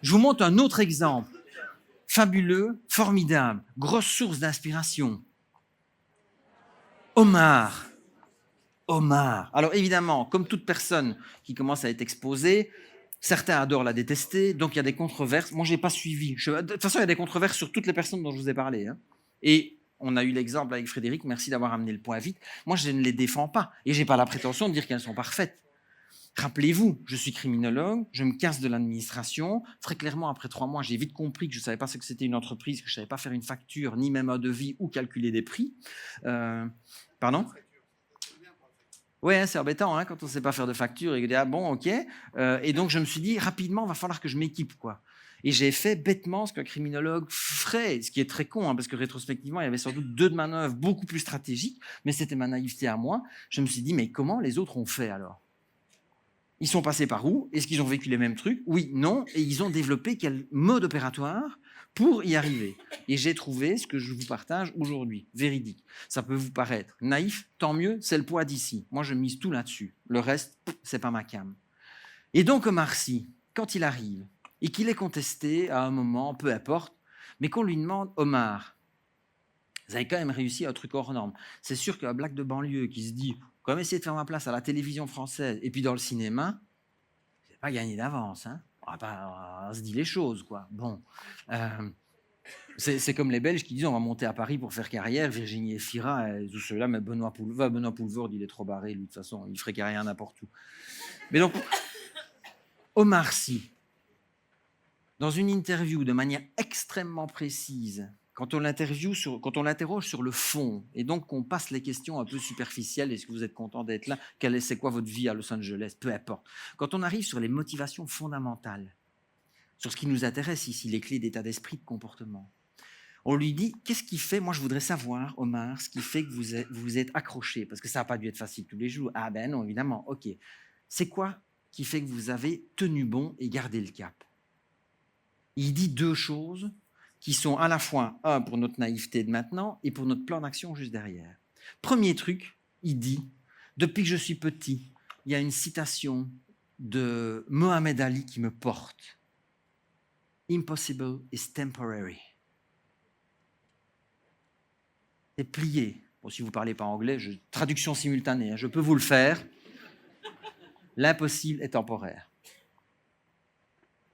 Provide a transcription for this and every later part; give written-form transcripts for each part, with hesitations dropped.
Je vous montre un autre exemple. Fabuleux, formidable, grosse source d'inspiration. Omar. Alors évidemment, comme toute personne qui commence à être exposée, certains adorent la détester, donc il y a des controverses. Moi, je n'ai pas suivi. De toute façon, il y a des controverses sur toutes les personnes dont je vous ai parlé. Hein. Et on a eu l'exemple avec Frédéric, merci d'avoir amené le point vite. Moi, je ne les défends pas et je n'ai pas la prétention de dire qu'elles sont parfaites. Rappelez-vous, je suis criminologue, je me casse de l'administration. Très clairement, après 3 mois, j'ai vite compris que je ne savais pas ce que c'était une entreprise, que je ne savais pas faire une facture, ni même un devis ou calculer des prix. Pardon ? Oui, c'est embêtant quand on ne sait pas faire de facture et que dit ah bon, ok. Et donc je me suis dit rapidement, il va falloir que je m'équipe quoi. Et j'ai fait bêtement ce qu'un criminologue ferait, ce qui est très con parce que rétrospectivement, il y avait sans doute 2 manœuvres beaucoup plus stratégiques, mais c'était ma naïveté à moi. Je me suis dit mais comment les autres ont fait alors ? Ils sont passés par où ? Est-ce qu'ils ont vécu les mêmes trucs ? Oui, non. Et ils ont développé quel mode opératoire pour y arriver. Et j'ai trouvé ce que je vous partage aujourd'hui, véridique. Ça peut vous paraître naïf, tant mieux, c'est le poids d'ici. Moi, je mise tout là-dessus. Le reste, c'est pas ma came. Et donc, Omar Sy, quand il arrive et qu'il est contesté à un moment, peu importe, mais qu'on lui demande, Omar, vous avez quand même réussi un truc hors norme. C'est sûr qu'un black de banlieue qui se dit, quand même essayer de faire ma place à la télévision française et puis dans le cinéma, c'est pas gagné d'avance. Hein. On se dit les choses, quoi. Bon. C'est comme les Belges qui disent on va monter à Paris pour faire carrière, Virginie Efira, tout cela, mais Benoît Poulvord, il est trop barré, lui, de toute façon, il ferait carrière n'importe où. Mais donc, Omar Sy, dans une interview de manière extrêmement précise, quand on l'interroge sur le fond, et donc qu'on passe les questions un peu superficielles, est-ce que vous êtes content d'être là ? C'est quoi votre vie à Los Angeles ? Peu importe. Quand on arrive sur les motivations fondamentales, sur ce qui nous intéresse ici, les clés d'état d'esprit, de comportement, on lui dit, qu'est-ce qui fait, moi je voudrais savoir, Omar, ce qui fait que vous êtes accroché, parce que ça n'a pas dû être facile tous les jours. Ah ben non, évidemment, ok. C'est quoi qui fait que vous avez tenu bon et gardé le cap ? Il dit 2 choses qui sont à la fois, un, pour notre naïveté de maintenant et pour notre plan d'action juste derrière. Premier truc, il dit, depuis que je suis petit, il y a une citation de Mohamed Ali qui me porte. Impossible is temporary. C'est plié. Bon, si vous ne parlez pas anglais, traduction simultanée, je peux vous le faire. L'impossible est temporaire.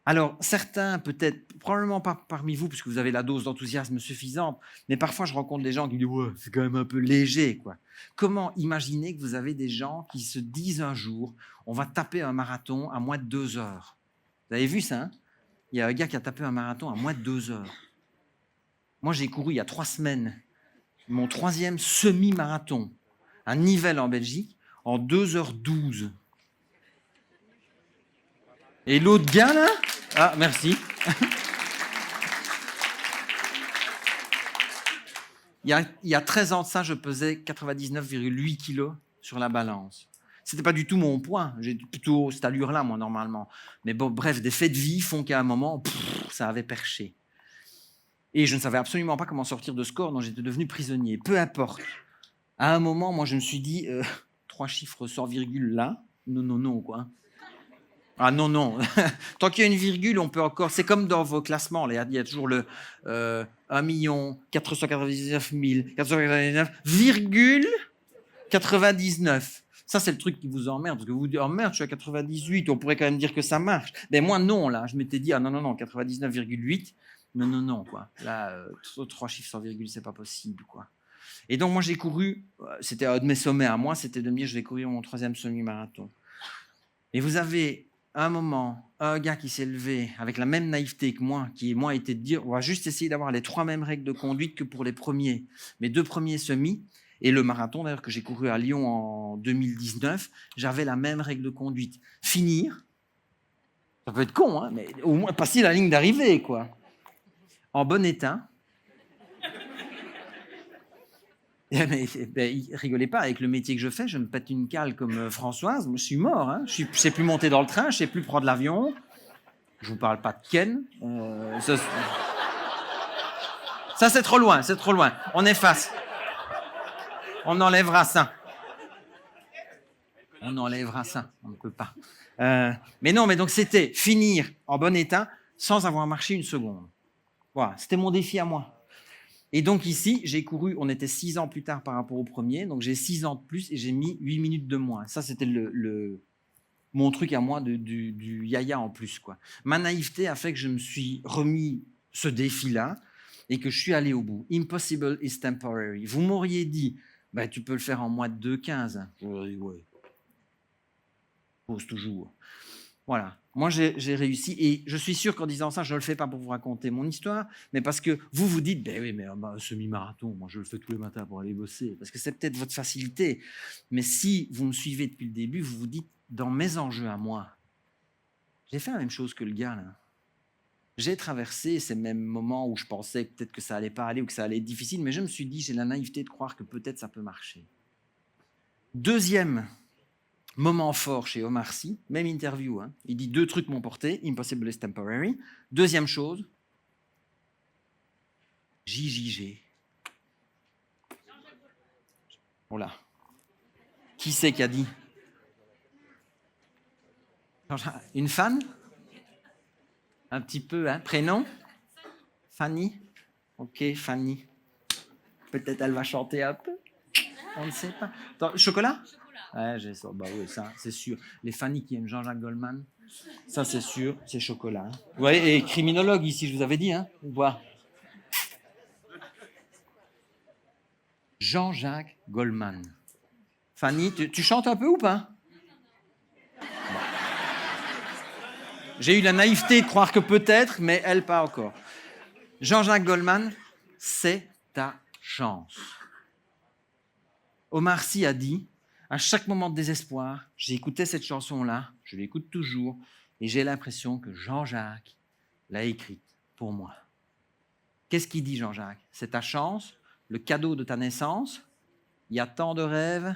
Alors, certains, peut-être, probablement pas parmi vous, puisque vous avez la dose d'enthousiasme suffisante, mais parfois je rencontre des gens qui disent « ouais, c'est quand même un peu léger, quoi ». Comment imaginer que vous avez des gens qui se disent un jour « on va taper un marathon à moins de 2 heures ». Vous avez vu ça, hein ? Il y a un gars qui a tapé un marathon à moins de 2 heures. Moi, j'ai couru il y a 3 semaines mon 3e semi-marathon à Nivelles en Belgique en 2h12. Et l'autre gars là, ah merci. il y a 13 ans de ça, je pesais 99,8 kilos sur la balance. C'était pas du tout mon poids, j'ai plutôt cette allure-là moi normalement. Mais bon, bref, des faits de vie font qu'à un moment, ça avait perché. Et je ne savais absolument pas comment sortir de ce corps dont j'étais devenu prisonnier. Peu importe. À un moment, moi, je me suis dit, 3 chiffres sans virgule là, non, quoi. Ah non. Tant qu'il y a une virgule, on peut encore... C'est comme dans vos classements, là, il y a toujours le 1 499 499, virgule 99. Ça, c'est le truc qui vous emmerde, parce que vous vous dites, oh merde, je suis à 98, on pourrait quand même dire que ça marche. Mais moi, non, là, je m'étais dit, ah non, 99,8, non, quoi. Là, 3 chiffres sans virgule, c'est pas possible, quoi. Et donc, moi, j'ai couru, c'était un de mes sommets à moi, c'était de me dire, je vais courir mon 3e semi-marathon. Et vous avez, à un moment, un gars qui s'est levé avec la même naïveté que moi, qui, moi, était de dire, on va juste essayer d'avoir les 3 mêmes règles de conduite que pour les premiers. Mes 2 premiers semis, et le marathon, d'ailleurs, que j'ai couru à Lyon en 2019, j'avais la même règle de conduite. Finir, ça peut être con, hein, mais au moins passer la ligne d'arrivée, quoi. En bon état. Mais rigolez pas, avec le métier que je fais, je me pète une cale comme Françoise, je suis mort. Hein. Je ne sais plus monter dans le train, je ne sais plus prendre l'avion. Je ne vous parle pas de Ken. Ça, c'est trop loin, On efface. On enlèvera ça. On ne peut pas. Mais non, mais donc c'était finir en bon état, sans avoir marché une seconde. Voilà, c'était mon défi à moi. Et donc ici, j'ai couru, on était 6 ans plus tard par rapport au premier, donc j'ai 6 ans de plus et j'ai mis 8 minutes de moins. Ça, c'était mon truc à moi du yaya en plus, quoi. Ma naïveté a fait que je me suis remis ce défi-là et que je suis allé au bout. Impossible is temporary. Vous m'auriez dit, bah, tu peux le faire en moins de 2,15. J'aurais dit, ouais. Pose toujours. Voilà. Moi, j'ai réussi et je suis sûr qu'en disant ça, je ne le fais pas pour vous raconter mon histoire, mais parce que vous vous dites, ben oui, mais semi-marathon, moi je le fais tous les matins pour aller bosser, parce que c'est peut-être votre facilité. Mais si vous me suivez depuis le début, vous vous dites, dans mes enjeux à moi, j'ai fait la même chose que le gars là. J'ai traversé ces mêmes moments où je pensais peut-être que ça allait pas aller ou que ça allait être difficile, mais je me suis dit, j'ai la naïveté de croire que peut-être ça peut marcher. Deuxième moment fort chez Omar Sy, même interview, hein. Il dit 2 trucs m'ont porté, impossible is temporary. Deuxième chose, JJG. Voilà. Qui c'est qui a dit? Une fan? Un petit peu, hein? Prénom? Fanny? Ok, Fanny. Peut-être elle va chanter un peu. On ne sait pas. Attends, chocolat? Ouais, j'ai ça. Bah oui, ça, c'est sûr. Les Fanny qui aiment Jean-Jacques Goldman, ça c'est sûr, c'est chocolat. Hein. Ouais, et criminologue ici, je vous avais dit, hein? Voilà. Jean-Jacques Goldman. Fanny, tu chantes un peu ou pas? Bon. J'ai eu la naïveté de croire que peut-être, mais elle pas encore. Jean-Jacques Goldman, c'est ta chance. Omar Sy a dit, à chaque moment de désespoir, j'ai écouté cette chanson-là, je l'écoute toujours, et j'ai l'impression que Jean-Jacques l'a écrite pour moi. Qu'est-ce qu'il dit, Jean-Jacques? C'est ta chance, le cadeau de ta naissance. Il y a tant de rêves.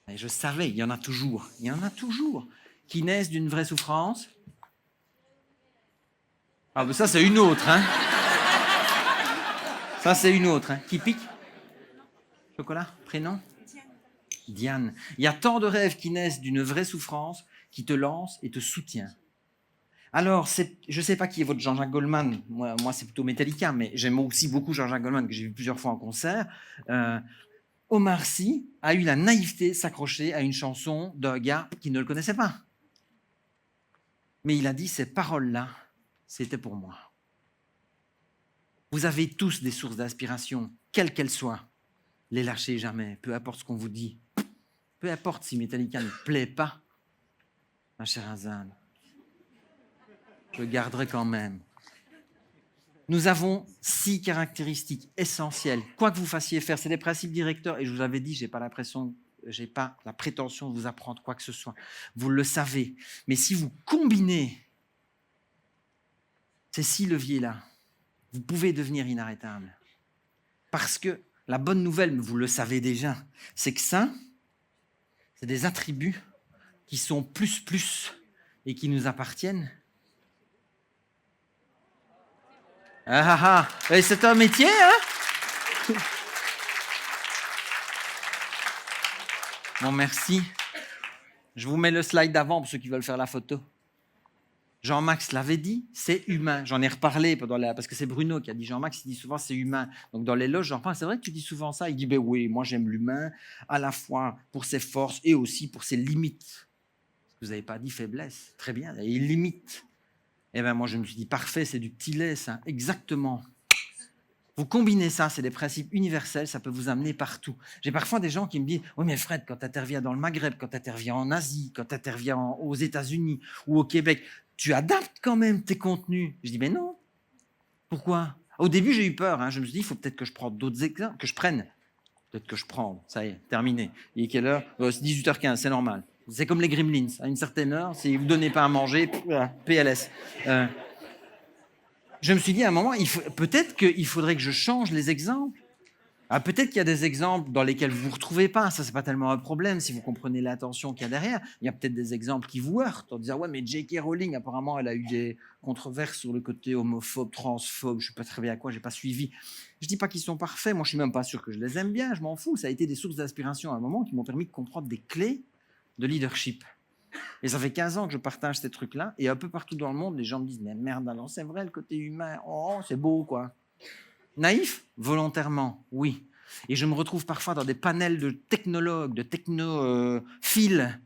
Et je savais, il y en a toujours, qui naissent d'une vraie souffrance. Ah, mais ça, c'est une autre, hein. Ça, c'est une autre, hein. Qui pique? Chocolat? Prénom? Diane. Il y a tant de rêves qui naissent d'une vraie souffrance, qui te lancent et te soutient. Alors, je ne sais pas qui est votre Jean-Jacques Goldman. Moi, c'est plutôt Metallica, mais j'aime aussi beaucoup Jean-Jacques Goldman, que j'ai vu plusieurs fois en concert. Omar Sy a eu la naïveté de s'accrocher à une chanson d'un gars qui ne le connaissait pas. Mais il a dit, ces paroles-là, c'était pour moi. Vous avez tous des sources d'inspiration, quelles qu'elles soient. Les lâchez jamais, peu importe ce qu'on vous dit. Peu importe si Metallica ne plaît pas, ma chère Azane. Je le garderai quand même. Nous avons 6 caractéristiques essentielles. Quoi que vous fassiez faire, c'est des principes directeurs. Et je vous avais dit, je n'ai pas la prétention de vous apprendre quoi que ce soit. Vous le savez. Mais si vous combinez ces 6 leviers-là, vous pouvez devenir inarrêtable. Parce que la bonne nouvelle, mais vous le savez déjà, c'est que ça, c'est des attributs qui sont plus et qui nous appartiennent. Et c'est un métier, hein? Bon, merci. Je vous mets le slide d'avant pour ceux qui veulent faire la photo. Jean-Max l'avait dit, c'est humain. J'en ai reparlé parce que c'est Bruno qui a dit Jean-Max, il dit souvent c'est humain. Donc dans les loges, j'en parle, c'est vrai que tu dis souvent ça. Il dit, ben oui, moi j'aime l'humain à la fois pour ses forces et aussi pour ses limites. Vous n'avez pas dit faiblesse. Très bien, il y a une limite. Eh bien moi je me suis dit, parfait, c'est du petit lait ça, exactement. Vous combinez ça, c'est des principes universels, ça peut vous amener partout. J'ai parfois des gens qui me disent « Oui, mais Fred, quand tu interviens dans le Maghreb, quand tu interviens en Asie, quand tu interviens aux États-Unis ou au Québec, tu adaptes quand même tes contenus. » Je dis « Mais non. Pourquoi ?» Au début, j'ai eu peur. Hein. Je me suis dit « Il faut peut-être que je prenne d'autres exemples, que je prenne. » Peut-être que je prends. Ça y est, terminé. Il est quelle heure? C'est 18h15, c'est normal. C'est comme les Gremlins. À une certaine heure, si vous ne donnez pas à manger, PLS. Je me suis dit à un moment, peut-être qu'il faudrait que je change les exemples. Ah, peut-être qu'il y a des exemples dans lesquels vous ne vous retrouvez pas. Ça, ce n'est pas tellement un problème si vous comprenez l'intention qu'il y a derrière. Il y a peut-être des exemples qui vous heurtent en disant « Ouais, mais J.K. Rowling, apparemment, elle a eu des controverses sur le côté homophobe, transphobe. Je ne sais pas très bien à quoi, je n'ai pas suivi. » Je ne dis pas qu'ils sont parfaits. Moi, je ne suis même pas sûr que je les aime bien. Je m'en fous. Ça a été des sources d'inspiration à un moment qui m'ont permis de comprendre des clés de leadership. Et ça fait 15 ans que je partage ces trucs-là, et un peu partout dans le monde, les gens me disent « Mais merde, alors c'est vrai, le côté humain, oh, c'est beau, quoi. » Naïf? Volontairement, oui. Et je me retrouve parfois dans des panels de technologues, de technophiles,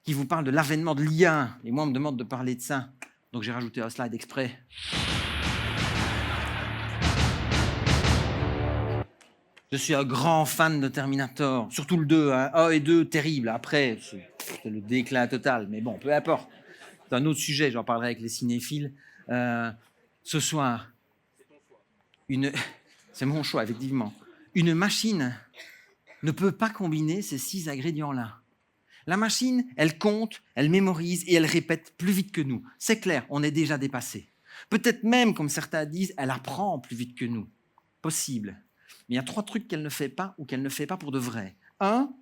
qui vous parlent de l'avènement de l'IA, et moi, on me demande de parler de ça. Donc j'ai rajouté un slide exprès. Je suis un grand fan de Terminator, surtout le 2, hein. 1 et 2, terrible. Après, c'est le déclin total, mais bon, peu importe. C'est un autre sujet, j'en parlerai avec les cinéphiles. Ce soir, c'est mon choix, effectivement. Une machine ne peut pas combiner ces 6 ingrédients-là. La machine, elle compte, elle mémorise et elle répète plus vite que nous. C'est clair, on est déjà dépassé. Peut-être même, comme certains disent, elle apprend plus vite que nous. Possible. Mais il y a 3 trucs qu'elle ne fait pas ou qu'elle ne fait pas pour de vrai. 1,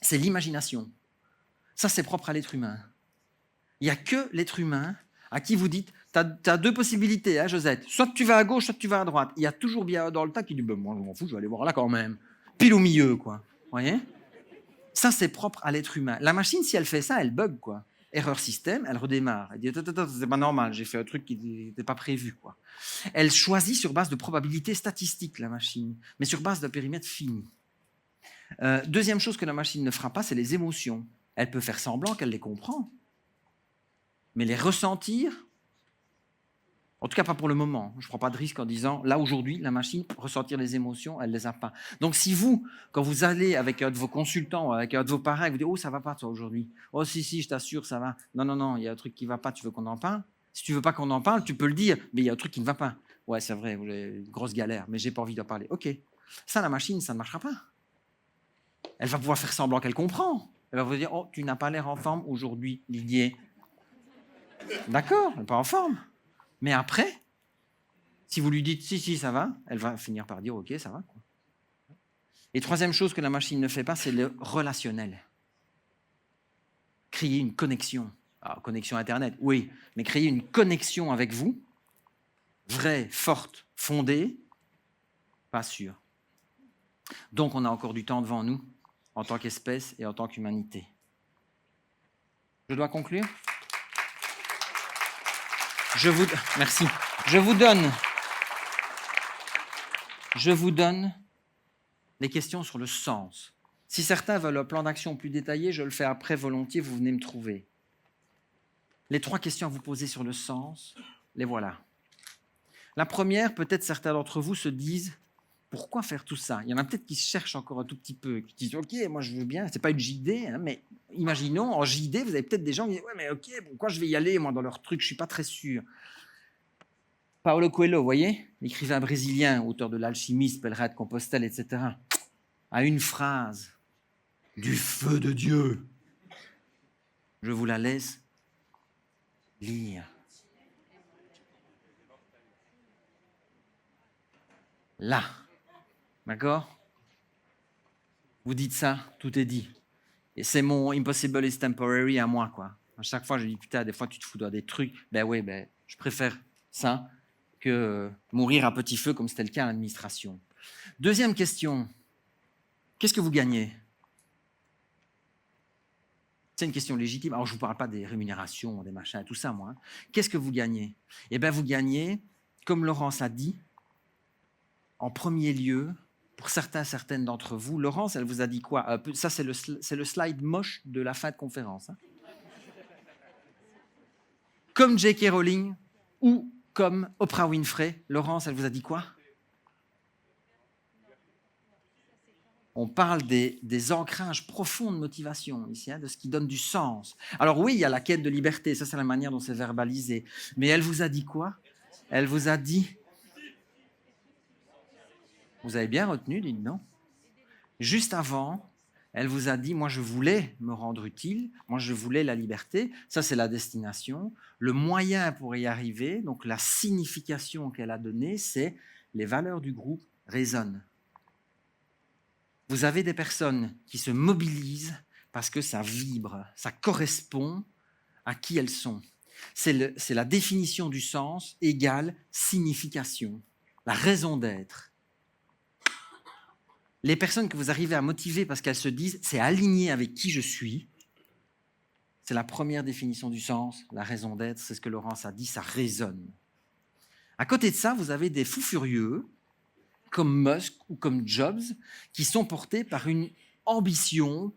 c'est l'imagination. Ça, c'est propre à l'être humain. Il n'y a que l'être humain à qui vous dites, tu as 2 possibilités, hein, Josette. Soit tu vas à gauche, soit tu vas à droite. Il y a toujours bien dans le tas qui dit, moi, je m'en fous, je vais aller voir là quand même. Pile au milieu, quoi. Vous voyez ? Ça, c'est propre à l'être humain. La machine, si elle fait ça, elle bug, quoi. Erreur système, elle redémarre. Elle dit, attends, c'est pas normal, j'ai fait un truc qui n'était pas prévu, quoi. Elle choisit sur base de probabilités statistiques, la machine, mais sur base d'un périmètre fini. Deuxième chose que la machine ne fera pas, c'est les émotions. Elle peut faire semblant qu'elle les comprend, mais les ressentir, en tout cas pas pour le moment. Je ne prends pas de risque en disant, là aujourd'hui, la machine, ressentir les émotions, elle ne les a pas. Donc si vous, quand vous allez avec un de vos consultants, avec un de vos parents, vous dites, oh ça va pas toi aujourd'hui, oh si, je t'assure, ça va. Non, il y a un truc qui ne va pas, tu veux qu'on en parle? Si tu ne veux pas qu'on en parle, tu peux le dire, mais il y a un truc qui ne va pas. Ouais, c'est vrai, vous avez une grosse galère, mais j'ai pas envie d'en parler. Ok. Ça, la machine, ça ne marchera pas. Elle va pouvoir faire semblant qu'elle comprend. Elle va vous dire, oh, tu n'as pas l'air en forme aujourd'hui, Didier. D'accord, elle n'est pas en forme. Mais après, si vous lui dites, si, ça va, elle va finir par dire, ok, ça va. Quoi. Et troisième chose que la machine ne fait pas, c'est le relationnel. Créer une connexion. Alors, connexion Internet, oui, mais créer une connexion avec vous, vraie, forte, fondée, pas sûr. Donc, on a encore du temps devant nous, en tant qu'espèce et en tant qu'humanité. Je dois conclure ? Merci. Je vous donne les questions sur le sens. Si certains veulent un plan d'action plus détaillé, je le fais après volontiers, vous venez me trouver. Les 3 questions à vous poser sur le sens, les voilà. La première, peut-être certains d'entre vous se disent, pourquoi faire tout ça? Il y en a peut-être qui se cherchent encore un tout petit peu, qui disent, ok, moi je veux bien, c'est pas une JD, hein, mais imaginons, en JD, vous avez peut-être des gens qui disent, ouais, mais ok, pourquoi je vais y aller, moi, dans leur truc, je suis pas très sûr. Paulo Coelho, vous voyez, l'écrivain brésilien, auteur de L'Alchimiste, Pèlerin de Compostelle, etc., a une phrase, du feu de Dieu. Je vous la laisse lire. Là, d'accord? Vous dites ça, tout est dit. Et c'est mon impossible is temporary à moi, quoi. À chaque fois, je dis, putain, des fois, tu te fous dans des trucs. Ben oui, je préfère ça que mourir à petit feu, comme c'était le cas à l'administration. Deuxième question, qu'est-ce que vous gagnez? C'est une question légitime. Alors, je ne vous parle pas des rémunérations, des machins, tout ça, moi. Hein. Qu'est-ce que vous gagnez? Eh bien, vous gagnez, comme Laurence a dit, en premier lieu, pour certaines d'entre vous, Laurence, elle vous a dit quoi? Ça, c'est le slide moche de la fin de conférence. Hein. Comme J.K. Rowling ou comme Oprah Winfrey, Laurence, elle vous a dit quoi? On parle des ancrages profonds de motivation ici, hein, de ce qui donne du sens. Alors oui, il y a la quête de liberté, ça c'est la manière dont c'est verbalisé. Mais elle vous a dit quoi? Elle vous a dit... Vous avez bien retenu, dites non? Juste avant, elle vous a dit, moi je voulais me rendre utile, moi je voulais la liberté, ça c'est la destination. Le moyen pour y arriver, donc la signification qu'elle a donnée, c'est les valeurs du groupe résonnent. Vous avez des personnes qui se mobilisent parce que ça vibre, ça correspond à qui elles sont. C'est la définition du sens égale signification, la raison d'être. Les personnes que vous arrivez à motiver parce qu'elles se disent « c'est aligné avec qui je suis », C'est la première définition du sens, la raison d'être, c'est ce que Laurence a dit, ça résonne. À côté de ça, vous avez des fous furieux, comme Musk ou comme Jobs, qui sont portés par une ambition,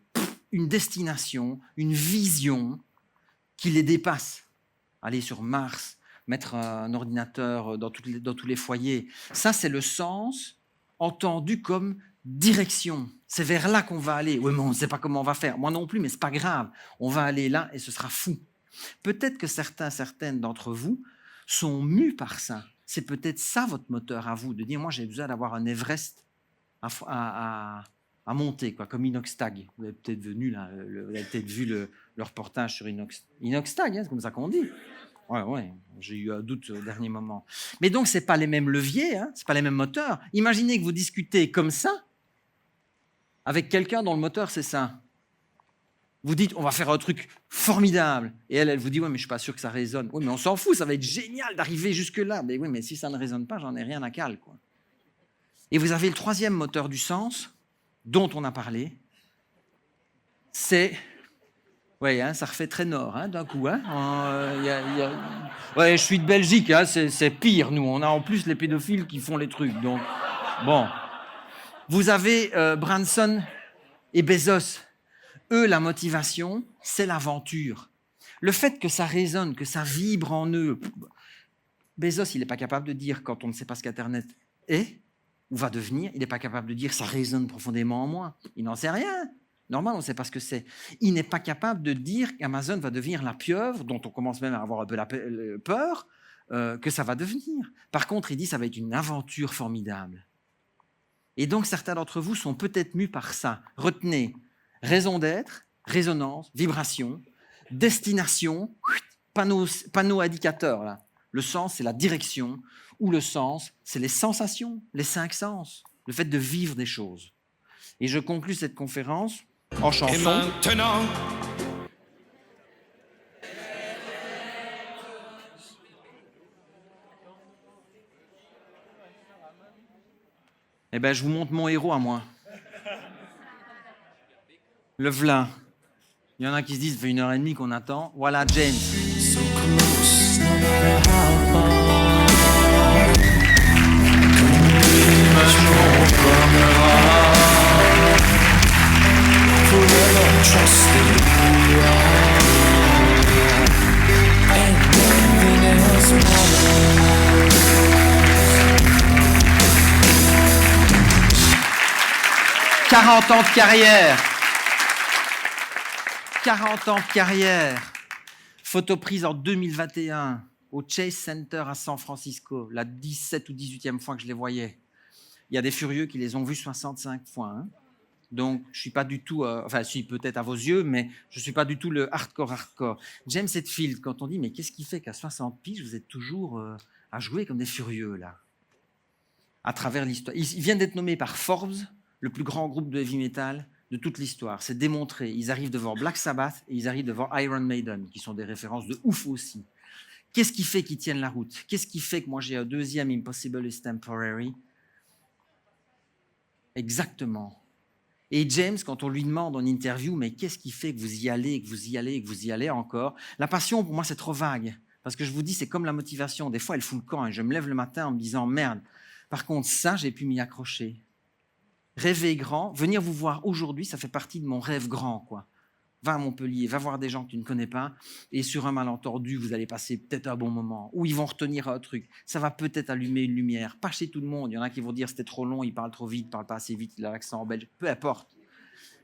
une destination, une vision qui les dépasse. Aller sur Mars, mettre un ordinateur dans tous les foyers, ça c'est le sens entendu comme direction. C'est vers là qu'on va aller. Oui, mais on ne sait pas comment on va faire. Moi non plus, mais ce n'est pas grave. On va aller là et ce sera fou. Peut-être que certaines d'entre vous sont mus par ça. C'est peut-être ça votre moteur à vous, de dire, moi j'ai besoin d'avoir un Everest à monter, quoi, comme Inoxtag. Vous avez peut-être vu le reportage sur Inoxtag, hein, c'est comme ça qu'on dit. Ouais, j'ai eu un doute au dernier moment. Mais donc, ce n'est pas les mêmes leviers, hein, ce n'est pas les mêmes moteurs. Imaginez que vous discutez comme ça avec quelqu'un dont le moteur, c'est ça. Vous dites, on va faire un truc formidable. Et elle vous dit, oui, mais je ne suis pas sûr que ça résonne. Oui, mais on s'en fout, ça va être génial d'arriver jusque-là. Mais oui, mais si ça ne résonne pas, j'en ai rien à cale, quoi. Et vous avez le troisième moteur du sens, dont on a parlé, c'est... Oui, hein, ça refait très nord, hein, d'un coup. Hein. Ouais, je suis de Belgique, hein, c'est pire, nous. On a en plus les pédophiles qui font les trucs. Donc, bon. Vous avez Branson et Bezos. Eux, la motivation, c'est l'aventure. Le fait que ça résonne, que ça vibre en eux. Bezos, il n'est pas capable de dire, quand on ne sait pas ce qu'Internet est ou va devenir, il n'est pas capable de dire, ça résonne profondément en moi. Il n'en sait rien. Normal, on ne sait pas ce que c'est. Il n'est pas capable de dire qu'Amazon va devenir la pieuvre, dont on commence même à avoir un peu peur, que ça va devenir. Par contre, il dit que ça va être une aventure formidable. Et donc, certains d'entre vous sont peut-être mus par ça. Retenez, raison d'être, résonance, vibration, destination, panneau indicateur. Là. Le sens, c'est la direction, ou le sens, c'est les sensations, les 5 sens, le fait de vivre des choses. Et je conclus cette conférence en chanson. Et maintenant, eh ben, je vous montre mon héros à moi. Le v'là. Il y en a qui se disent, ça fait 1h30 qu'on attend. Voilà James. So close, no matter how far. Forever trusting you are. And nothing else matters. 40 ans de carrière. 40 ans de carrière. Photo prise en 2021 au Chase Center à San Francisco, la 17 ou 18e fois que je les voyais. Il y a des furieux qui les ont vus 65 fois. Hein. Donc, je ne suis pas du tout, enfin, si peut-être à vos yeux, mais je ne suis pas du tout le hardcore. James Hetfield, quand on dit, mais qu'est-ce qui fait qu'à 60 piges, vous êtes toujours à jouer comme des furieux, là, à travers l'histoire. Il vient d'être nommé par Forbes, le plus grand groupe de heavy metal de toute l'histoire. C'est démontré. Ils arrivent devant Black Sabbath et ils arrivent devant Iron Maiden, qui sont des références de ouf aussi. Qu'est-ce qui fait qu'ils tiennent la route? Qu'est-ce qui fait que moi j'ai un deuxième Impossible is Temporary? Exactement. Et James, quand on lui demande en interview, mais qu'est-ce qui fait que vous y allez, que vous y allez, que vous y allez encore? La passion, pour moi, c'est trop vague. Parce que je vous dis, c'est comme la motivation. Des fois, elle fout le camp et je me lève le matin en me disant, merde, par contre, ça, j'ai pu m'y accrocher. Rêver grand, venir vous voir aujourd'hui, ça fait partie de mon rêve grand, quoi. Va à Montpellier, va voir des gens que tu ne connais pas et sur un malentendu, vous allez passer peut-être un bon moment ou ils vont retenir un truc. Ça va peut-être allumer une lumière. Pas chez tout le monde. Il y en a qui vont dire c'était trop long, il parle trop vite, il parle pas assez vite, il a l'accent belge. Peu importe.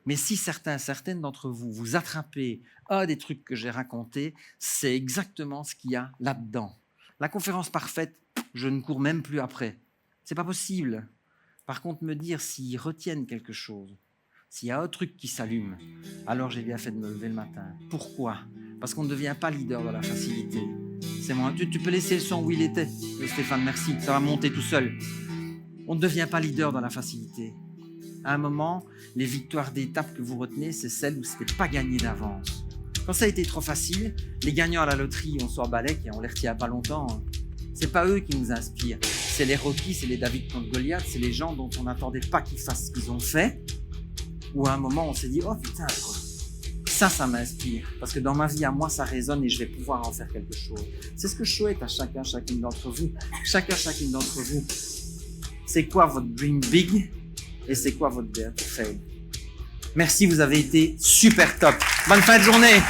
Mais si certaines d'entre vous, vous attrapez un des trucs que j'ai racontés, c'est exactement ce qu'il y a là-dedans. La conférence parfaite, je ne cours même plus après. C'est pas possible. Par contre, me dire s'ils retiennent quelque chose, s'il y a un truc qui s'allume, alors j'ai bien fait de me lever le matin. Pourquoi? Parce qu'on ne devient pas leader dans la facilité. C'est moi. Tu peux laisser le son où il était, Stéphane, merci. Ça va monter tout seul. On ne devient pas leader dans la facilité. À un moment, les victoires d'étape que vous retenez, c'est celles où ce n'était pas gagné d'avance. Quand ça a été trop facile, les gagnants à la loterie, on sort balèque et on les retient pas longtemps. C'est pas eux qui nous inspirent. C'est les Rocky, c'est les David contre Goliath, c'est les gens dont on n'attendait pas qu'ils fassent ce qu'ils ont fait. Ou à un moment, on s'est dit, oh putain, quoi. ça m'inspire. Parce que dans ma vie, à moi, ça résonne et je vais pouvoir en faire quelque chose. C'est ce que je souhaite à chacun, chacune d'entre vous. Chacune d'entre vous. C'est quoi votre dream big et c'est quoi votre dare to fail? Merci, vous avez été super top. Bonne fin de journée.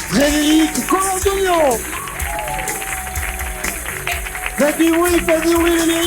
Frédéric Colandogno. Faites du bruit, Frédéric.